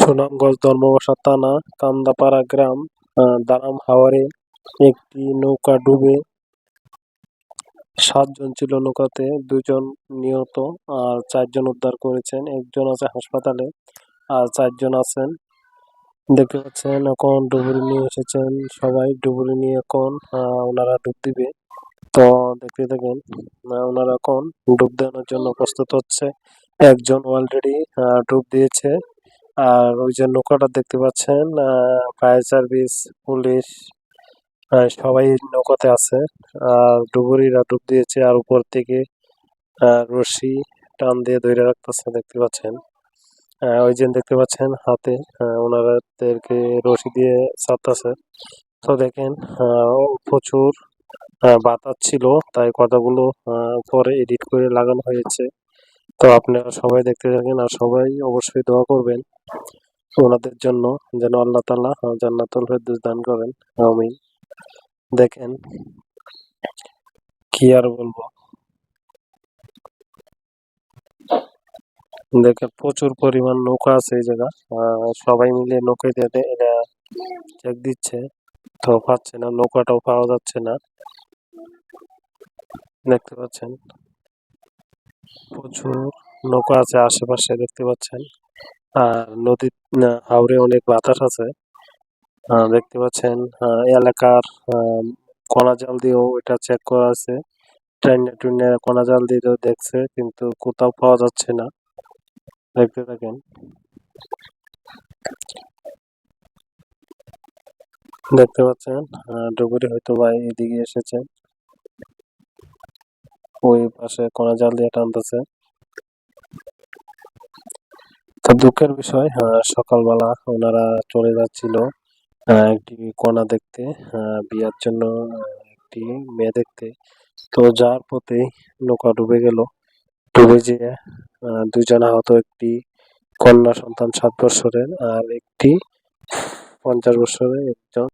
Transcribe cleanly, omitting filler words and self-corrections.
সুনামগঞ্জ ধর্মবসা থানা কান্দাপাড়া গ্রাম দারাম হাওরে একটি নৌকা ডুবে ৭ জন ছিল নৌকাতে, ২ জন নিহত আর ৪ জন উদ্ধার করেছেন। একজন আছে হাসপাতালে আর ৪ জন আছেন। দেখতে পাচ্ছেন এখন ডুবুরি নিয়ে এসেছেন সবাই, ডুবুরি নিয়ে এখন ওনারা ডুব দিবে। তো দেখতে থাকেন, ওনারা এখন ডুব দেওয়ার জন্য প্রস্তুত হচ্ছে। একজন অলরেডি ডুব দিয়েছে। আর ওই যে নৌকাটা দেখতে পাচ্ছেন, ফায়ার সার্ভিস, পুলিশ সবাই নৌকাতে আছে। আর ডুবুরিরা ডুব দিয়েছে আর উপর থেকে রশি টান দিয়ে ধরে রাখতেছে, দেখতে পাচ্ছেন। ওই যে দেখতে পাচ্ছেন হাতে ওনাদেরকে রশি দিয়ে ছাড়তেছে। তো দেখেন প্রচুর বাতাস ছিল, তাই কথাগুলো পরে এডিট করে লাগানো হয়েছে। তো আপনারা সবাই দেখতে থাকেন আর সবাই অবশ্যই দোয়া করবেন ওনাদের জন্য, যেন আল্লাহ তাআলা জান্নাতুল ফেরদৌস দান করেন। আমিন। দেখেন কি আর বলবো, দেখেন প্রচুর পরিমাণ নৌকা আছে এই জায়গা। সবাই মিলে নৌকা দিয়ে এটা চেক দিচ্ছে, তো পাচ্ছে না, নৌকাটাও পাওয়া যাচ্ছে না। দেখতে পাচ্ছেন প্রচুর নৌকা আছে আশেপাশে, দেখতে পাচ্ছেন। আর নদীর হাওরে অনেক বাতাস আছে, দেখতে পাচ্ছেন। এলাকার কণা জাল দিয়েও এটা চেক করা আছে, ট্রেনে কণা জাল দিয়েও দেখছে, কিন্তু কোথাও পাওয়া যাচ্ছে না। দেখতে থাকেন। দেখতে পাচ্ছেন ডুবুরি হয়তো বা এদিকে এসেছে, ওই পাশে কণা জাল দিয়ে টানতেছে। তো দুঃখের বিষয়, সকালবেলা ওনারা চলে যাচ্ছিল একটি কণা দেখতে, বিয়ার জন্য একটি মেয়ে দেখতে। তো যার পথে নৌকা ডুবে গেল, ডুবে যেয়ে ২ জন আহত, একটি কন্যা সন্তান ৭ বছরের আর একটি ৫০ বছরের একজন